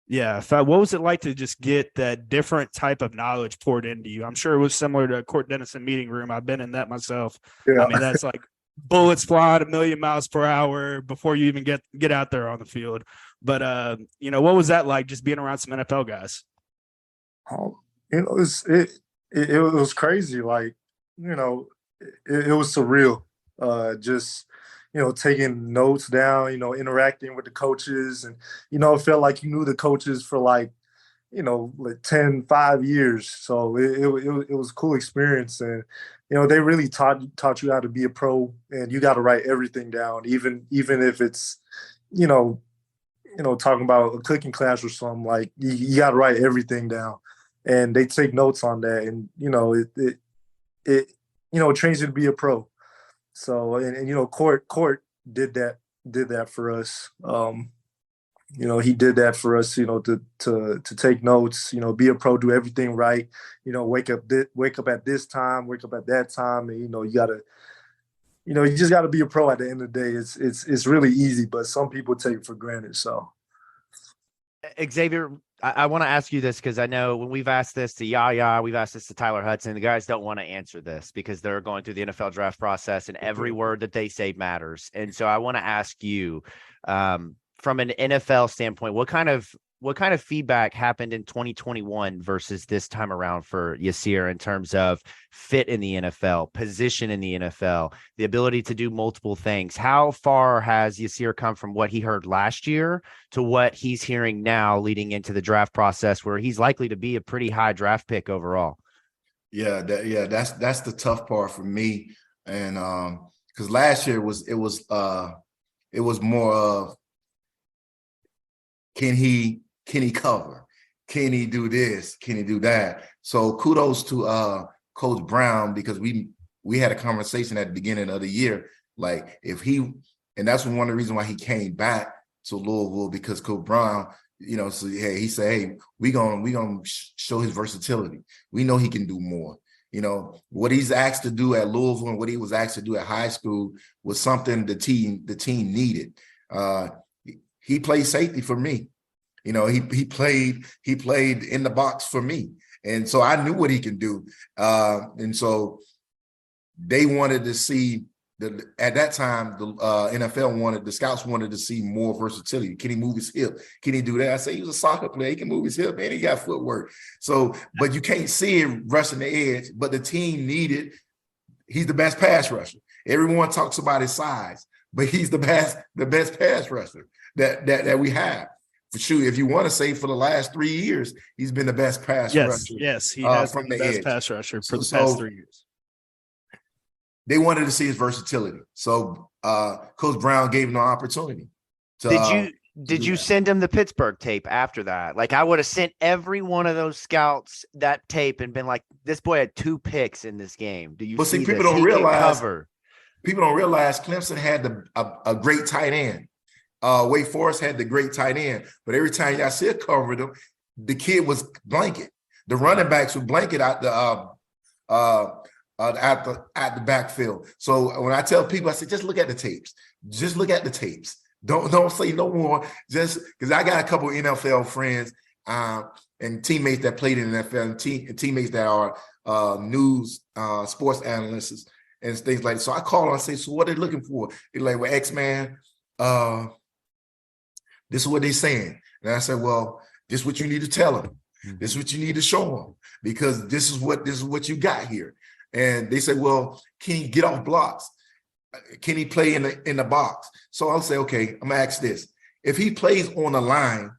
[SPEAKER 6] Yeah. What was it like to just get that different type of knowledge poured into you? I'm sure it was similar to Court Dennison meeting room. I've been in that myself. Yeah. I mean, that's like bullets flying 1,000,000 miles per hour before you even get out there on the field. But, what was that like just being around some NFL guys?
[SPEAKER 8] It was crazy. Like, it was surreal. Just, taking notes down, interacting with the coaches. And, it felt like you knew the coaches for like 5 years. So it was a cool experience. And, they really taught you how to be a pro, and you got to write everything down, even if it's, talking about a cooking class or something. Like you got to write everything down, and they take notes on that. And, it trains you to be a pro. So, and Court did that for us. He did that for us, to take notes, be a pro, do everything right, wake up at this time, wake up at that time. And, you gotta, you just gotta be a pro at the end of the day. It's really easy, but some people take it for granted. So
[SPEAKER 5] Xavier, I want to ask you this because I know when we've asked this to Yaya, we've asked this to Tyler Hudson, the guys don't want to answer this because they're going through the NFL draft process and every word that they say matters. And so I want to ask you, from an NFL standpoint, what kind of feedback happened in 2021 versus this time around for Yasir in terms of fit in the NFL, position in the NFL, the ability to do multiple things? How far has Yasir come from what he heard last year to what he's hearing now leading into the draft process where he's likely to be a pretty high draft pick overall?
[SPEAKER 9] Yeah, that's the tough part for me. And because last year it was more of, can he cover? Can he do this? Can he do that? So kudos to Coach Brown, because we had a conversation at the beginning of the year, like and that's one of the reasons why he came back to Louisville, because Coach Brown, so he said, hey, we gonna show his versatility. We know he can do more. What he's asked to do at Louisville and what he was asked to do at high school was something the team needed. He played safety for me. He played in the box for me. And so I knew what he can do. And so they wanted to see at that time, the scouts wanted to see more versatility. Can he move his hip? Can he do that? I say he was a soccer player. He can move his hip, and he got footwork. So, but you can't see him rushing the edge. But the team needed, he's the best pass rusher. Everyone talks about his size, but he's the best pass rusher that we have. For sure, if you want to say for the last 3 years, he's been the best pass rusher.
[SPEAKER 6] Yes, he has been the best pass rusher for the past 3 years.
[SPEAKER 9] They wanted to see his versatility. So Coach Brown gave him the opportunity.
[SPEAKER 5] Did you send him the Pittsburgh tape after that? Like, I would have sent every one of those scouts that tape and been like, this boy had 2 picks in this game. Do you
[SPEAKER 9] see
[SPEAKER 5] this?
[SPEAKER 9] People don't realize Clemson had a great tight end. Wake Forest had the great tight end, but every time Yasir covered him, the kid was blanket. The running backs would blanket out at the backfield. So when I tell people, I say, just look at the tapes. Just look at the tapes. Don't say no more. Just because I got a couple of NFL friends. and teammates that played in the NFL and teammates that are news sports analysts and things like that. So I call them and say, so what are they looking for? They're like, well, X-Man, this is what they're saying. And I said, well, this is what you need to tell them. This is what you need to show them, because this is what you got here. And they said, well, can he get off blocks? Can he play in the box? So I'll say, okay, I'm gonna ask this. If he plays on the line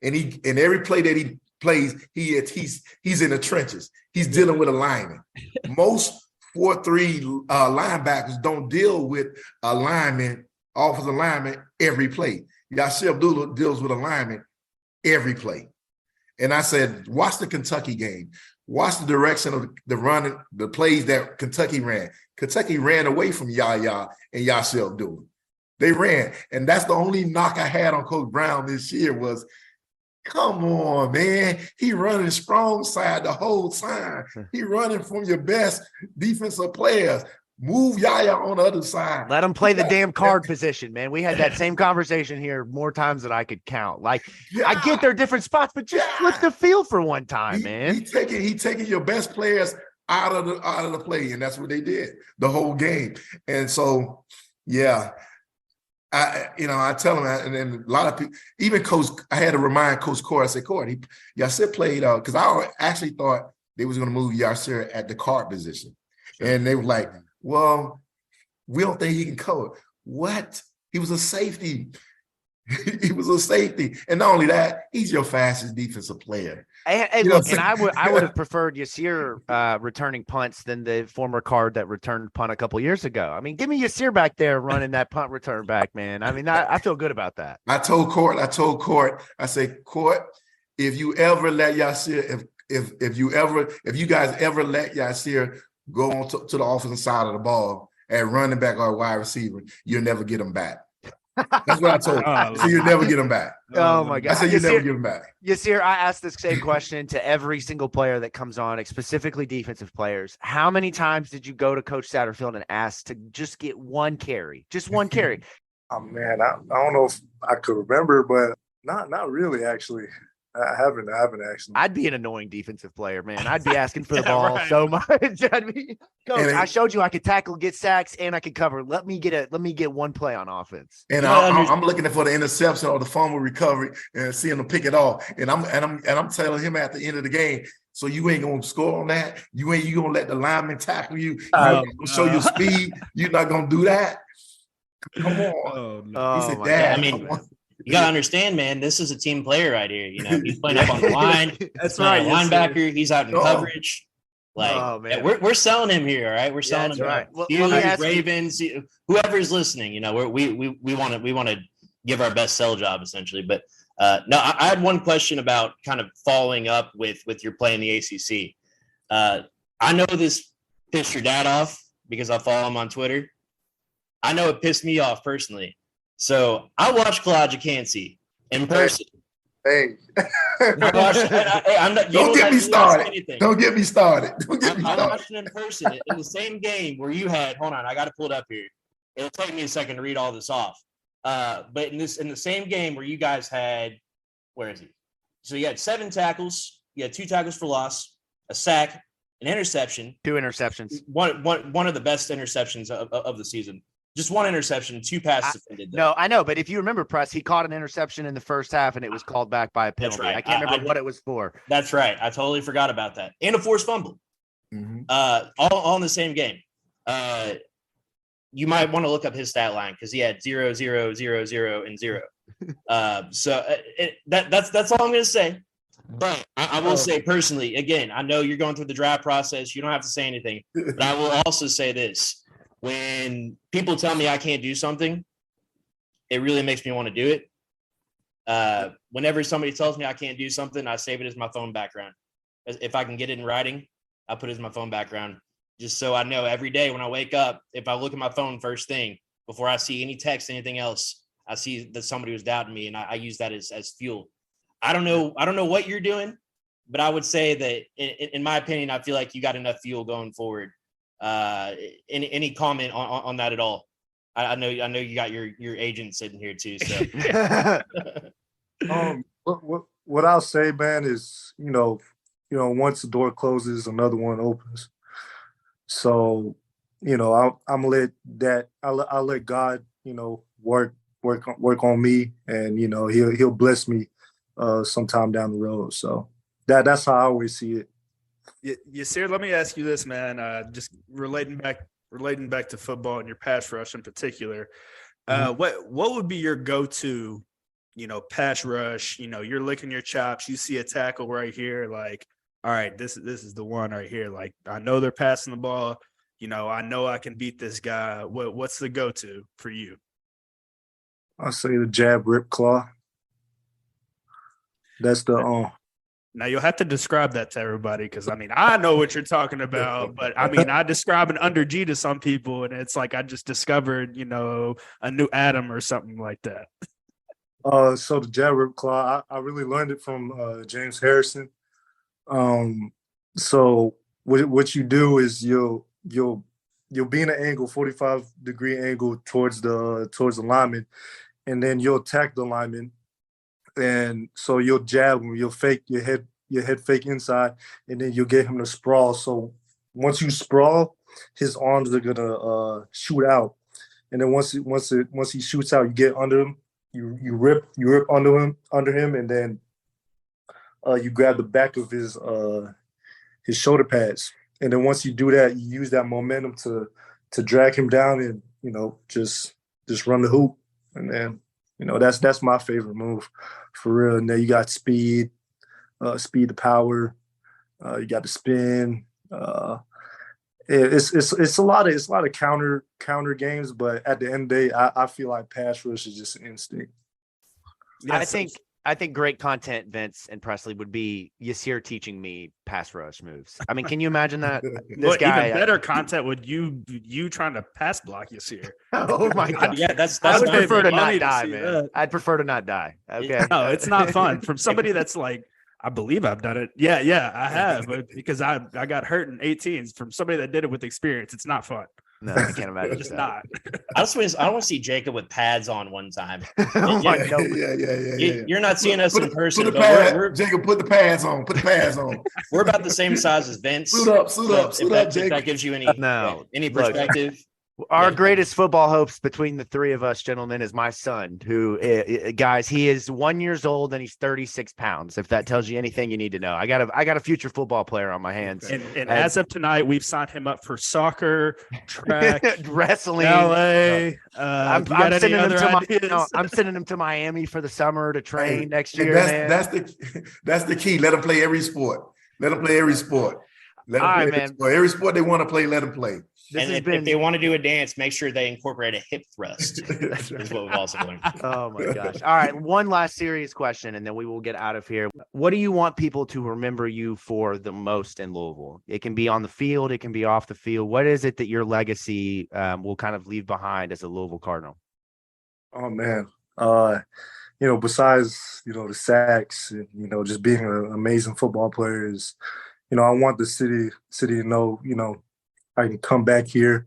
[SPEAKER 9] and every play that he plays, he's in the trenches. He's dealing with a lineman. Most 4-3 linebackers don't deal with a lineman, offensive lineman, every play. Yasir Abdullah deals with a lineman every play. And I said, watch the Kentucky game. Watch the direction of the running, the plays that Kentucky ran. Kentucky ran away from Yaya and Yasir Abdullah. They ran. And that's the only knock I had on Coach Brown this year was, come on, man. He running strong side the whole time. He running from your best defensive players. Move Yaya on the other side.
[SPEAKER 5] Let him play the damn guard position, man. We had that same conversation here more times than I could count. Like, yeah. I get their different spots, but just flip the field for one time, man. He
[SPEAKER 9] taking your best players out of the play, and that's what they did the whole game. And so, yeah, I tell him, and then a lot of people, even Coach, I had to remind Coach Cord. I said, Cord, Yasir played because I actually thought they was going to move Yasir at the guard position, and they were like, well, we don't think he can cover. What? He was a safety. He was a safety. And not only that, he's your fastest defensive player.
[SPEAKER 5] And look, and I would have preferred Yasir returning punts than the former card that returned punt a couple years ago. I mean, give me Yasir back there running that punt return back, man. I mean, I feel good about that.
[SPEAKER 9] I told Court, I said, Court, if you ever let Yasir, if you guys ever let Yasir go on to the offensive side of the ball at running back or wide receiver, you'll never get him back. That's what I told him. So you'll never get him back.
[SPEAKER 5] Oh my God!
[SPEAKER 9] I said you'll never get him back.
[SPEAKER 5] Yasir, I asked this same question to every single player that comes on, specifically defensive players. How many times did you go to Coach Satterfield and ask to just get one carry, just one carry?
[SPEAKER 8] Oh man, I don't know if I could remember, but not really actually. I haven't actually.
[SPEAKER 5] I'd be an annoying defensive player, man. I'd be asking for the ball so much. Coach, I showed you I could tackle, get sacks, and I could cover. Let me get one play on offense.
[SPEAKER 9] And I'm looking for the interception or the fumble recovery and seeing them pick it off. And I'm telling him at the end of the game, so you ain't gonna score on that. You gonna let the lineman tackle you. Gonna show you speed. You're not gonna do that. Come on.
[SPEAKER 7] He said, Dad, I mean. You gotta understand, man. This is a team player right here. You know, he's playing up on the line.
[SPEAKER 5] That's right.
[SPEAKER 7] Linebacker. He's out in coverage. Like, we're selling him here. All right, we're selling him.
[SPEAKER 5] Right.
[SPEAKER 7] Well, Ravens, whoever's listening. You know, we want to give our best sell job essentially. But no, I had one question about kind of following up with your play in the ACC. I know this pissed your dad off because I follow him on Twitter. I know it pissed me off personally. So I watched Kalajdzikansi in person.
[SPEAKER 8] Hey,
[SPEAKER 9] Don't get me started. Don't get me started.
[SPEAKER 7] I watched it in person in the same game where you had. Hold on, I got to pull it up here. It'll take me a second to read all this off. But in the same game where you guys had, where is he? So you had 7 tackles. You had 2 tackles for loss, a sack, an interception.
[SPEAKER 5] 2 interceptions.
[SPEAKER 7] One of the best interceptions of the season. Just 1 interception, 2 passes defended.
[SPEAKER 5] No, I know, but if you remember, Press, he caught an interception in the first half, and it was called back by a penalty.
[SPEAKER 7] That's right.
[SPEAKER 5] I can't remember what it was for.
[SPEAKER 7] That's right. I totally forgot about that. And a forced fumble.
[SPEAKER 9] Mm-hmm.
[SPEAKER 7] All in the same game. You might want to look up his stat line because he had 0, 0, 0, 0, and 0. That's all I'm going to say. But I will say personally, again, I know you're going through the draft process. You don't have to say anything. But I will also say this. When people tell me I can't do something, it really makes me want to do it. Whenever somebody tells me I can't do something, I save it as my phone background. If I can get it in writing, I put it as my phone background, just so I know every day when I wake up, if I look at my phone first thing, before I see any text, anything else, I see that somebody was doubting me, and I use that as fuel. I don't know what you're doing, but I would say that in my opinion, I feel like you got enough fuel going forward. Any comment on that at all? I know you got your agent sitting here too. So
[SPEAKER 8] what I'll say, man, is once the door closes, another one opens. So, I'm I'll let God, work on me, and he'll bless me sometime down the road. So that's how I always see it.
[SPEAKER 6] Yasir, let me ask you this, man. Just relating back to football and your pass rush in particular. What would be your go-to, pass rush? You're licking your chops. You see a tackle right here, like, all right, this is the one right here. Like, I know they're passing the ball. I know I can beat this guy. What's the go-to for you?
[SPEAKER 8] I'll say the jab, rip, claw. That's the
[SPEAKER 6] Now you'll have to describe that to everybody, because I know what you're talking about, but I describe an under G to some people, and it's like I just discovered, a new Adam or something like that.
[SPEAKER 8] So the jab, rip, claw, I really learned it from James Harrison. So what you do is you'll be in an angle, 45-degree angle towards the lineman, and then you'll attack the lineman. And so you'll jab him, you'll fake your head fake inside, and then you'll get him to sprawl. So once you sprawl, his arms are gonna shoot out. And then once he shoots out, you get under him, you rip under him, and then you grab the back of his shoulder pads. And then once you do that, you use that momentum to drag him down and, just run the hoop. And then, that's my favorite move for real. And then you got speed to power. You got the spin. It's a lot of counter games, but at the end of the day, I feel like pass rush is just an instinct.
[SPEAKER 5] Yes. I think great content, Vince and Presley, would be Yasir teaching me pass rush moves. Can you imagine that? This guy,
[SPEAKER 6] even better content would you trying to pass block Yasir.
[SPEAKER 5] Oh my God.
[SPEAKER 7] Yeah, that's
[SPEAKER 5] I would
[SPEAKER 7] funny.
[SPEAKER 5] prefer to not
[SPEAKER 6] to
[SPEAKER 5] die,
[SPEAKER 6] see
[SPEAKER 5] man.
[SPEAKER 6] that.
[SPEAKER 5] I'd prefer to not die. Okay.
[SPEAKER 6] No, it's not fun. From somebody that's like, I believe I've done it. Yeah, I have, but because I got hurt in 18s. From somebody that did it with experience, it's not fun.
[SPEAKER 5] No, I can't imagine.
[SPEAKER 6] It's not.
[SPEAKER 7] I want to see Jacob with pads on one time.
[SPEAKER 5] Oh my God.
[SPEAKER 9] Yeah.
[SPEAKER 7] You're not seeing us in person.
[SPEAKER 9] Put the
[SPEAKER 7] but
[SPEAKER 9] pad, Jacob, put the pads on. Put the pads on.
[SPEAKER 7] we're about the same size as Vince.
[SPEAKER 9] Suit up,
[SPEAKER 7] If
[SPEAKER 9] Jacob.
[SPEAKER 7] that gives you any
[SPEAKER 5] Look,
[SPEAKER 7] perspective.
[SPEAKER 5] Our
[SPEAKER 7] Yeah.
[SPEAKER 5] greatest football hopes between the three of us, gentlemen, is my son, who, guys, he is 1 year old and he's 36 pounds. If that tells you anything you need to know, I got a future football player on my hands.
[SPEAKER 6] And as of tonight, we've signed him up for soccer, track,
[SPEAKER 5] wrestling,
[SPEAKER 6] ballet.
[SPEAKER 5] I'm sending him to Miami for the summer to train next year.
[SPEAKER 9] That's the key. Let him play every sport. Let him play every sport. Every sport they want to play, let them play.
[SPEAKER 7] If they want to do a dance, make sure they incorporate a hip thrust. Is what we've also learned.
[SPEAKER 5] Oh my gosh. All right. One last serious question, and then we will get out of here. What do you want people to remember you for the most in Louisville? It can be on the field. It can be off the field. What is it that your legacy will kind of leave behind as a Louisville Cardinal?
[SPEAKER 8] Oh, man. Besides, the sacks and, just being an amazing football player is, I want the city to know, I can come back here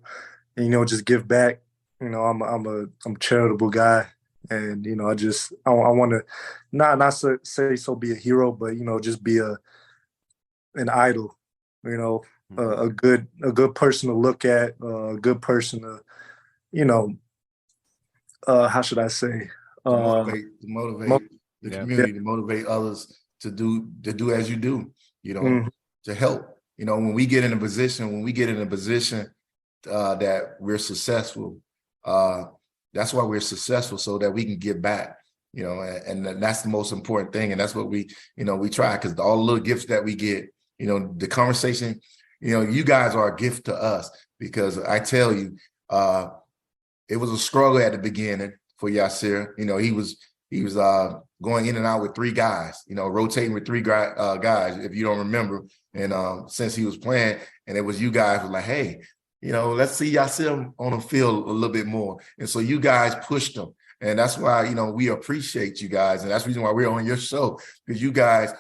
[SPEAKER 8] and, just give back. I'm a charitable guy. And, I want to not say so be a hero, but, just be an idol, a good person to look at, a good person to, how should I say?
[SPEAKER 9] To motivate the community, to motivate others to do as you do, to help. When we get in a position, that we're successful, that's why we're successful, so that we can give back, and that's the most important thing. And that's what we try, because all the little gifts that we get, the conversation, you guys are a gift to us, because I tell you, it was a struggle at the beginning for Yasir. He was going in and out with three guys, rotating with three guys, if you don't remember. And since he was playing, and it was you guys were like, hey, let's see Yasir on the field a little bit more. And so you guys pushed him. And that's why, we appreciate you guys. And that's the reason why we're on your show, because you guys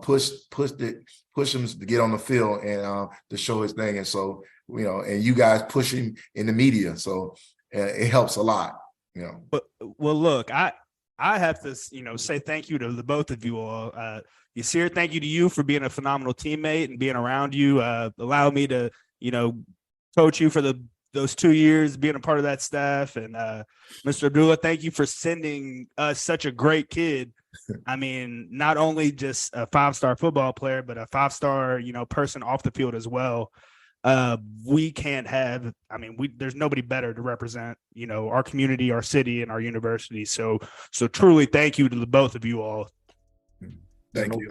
[SPEAKER 9] push him to get on the field and to show his thing. And so, and you guys push him in the media. So it helps a lot,
[SPEAKER 6] But, well, look, I have to, say thank you to the both of you all. Yasir, thank you to you for being a phenomenal teammate and being around you, allow me to, coach you for those 2 years, being a part of that staff. And Mr. Abdullah, thank you for sending us such a great kid. I mean, not only just a 5-star football player, but a 5-star, person off the field as well. We can't have, there's nobody better to represent, our community, our city, and our university. So truly thank you to the both of you all.
[SPEAKER 9] Thank you.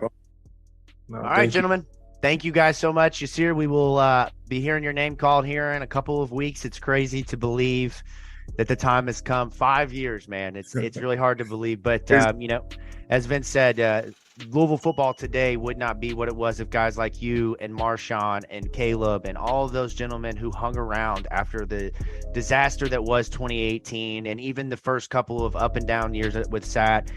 [SPEAKER 5] All right, gentlemen. Thank you guys so much. Yasir, we will be hearing your name called here in a couple of weeks. It's crazy to believe that the time has come. 5 years, man. It's really hard to believe. But, as Vince said, Louisville football today would not be what it was if guys like you and Marshawn and Caleb and all of those gentlemen who hung around after the disaster that was 2018 and even the first couple of up and down years with SAT.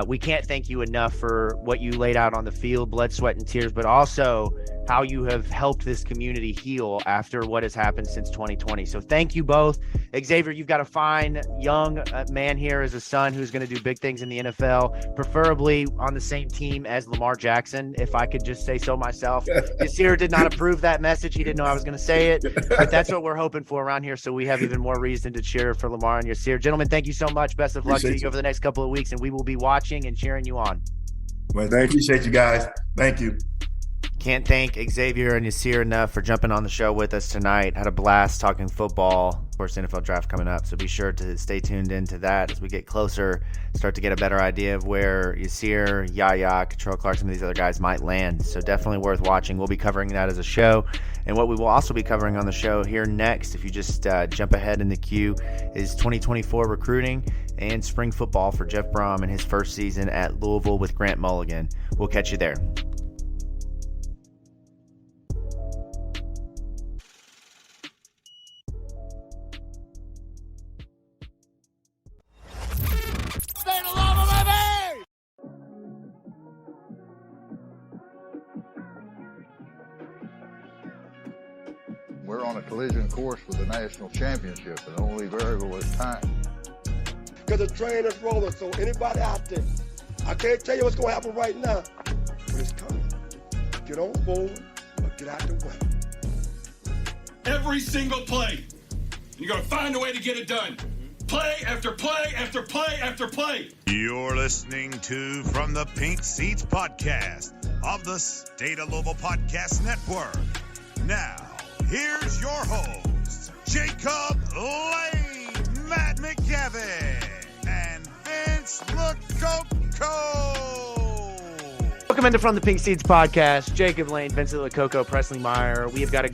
[SPEAKER 5] We can't thank you enough for what you laid out on the field, blood, sweat, and tears, but also how you have helped this community heal after what has happened since 2020. So thank you both. Xavier, you've got a fine young man here as a son who's going to do big things in the NFL, preferably on the same team as Lamar Jackson, if I could just say so myself. Yasir did not approve that message. He didn't know I was going to say it, but that's what we're hoping for around here. So we have even more reason to cheer for Lamar and Yasir. Gentlemen, thank you so much. Best of luck to you over the next couple of weeks, and we will be watching and cheering you on.
[SPEAKER 9] Well, appreciate you guys. Thank you.
[SPEAKER 5] Can't thank Xavier and Yasir enough for jumping on the show with us tonight. Had a blast talking football. Of course, NFL draft coming up, so be sure to stay tuned into that as we get closer, start to get a better idea of where Yasir, Yaya, Control Clark, some of these other guys might land. So definitely worth watching. We'll be covering that as a show. And what we will also be covering on the show here next, if you just jump ahead in the queue, is 2024 recruiting and spring football for Jeff Brom in his first season at Louisville with Grant Mulligan. We'll catch you there.
[SPEAKER 1] We're on a collision course with the national championship, and the only variable is time.
[SPEAKER 2] Because the train is rolling, so anybody out there, I can't tell you what's going to happen right now, but it's coming. Get on board or get out the way.
[SPEAKER 3] Every single play. You're going to find a way to get it done. Play after play after play after play.
[SPEAKER 4] You're listening to From the Pink Seats podcast of the State of Louisville Podcast Network. Now, here's your hosts, Jacob Lane, Matt McGavin, and Vince LaCoco.
[SPEAKER 5] Welcome into From the Pink Seats podcast. Jacob Lane, Vincent LaCoco, Presley Meyer. We have got a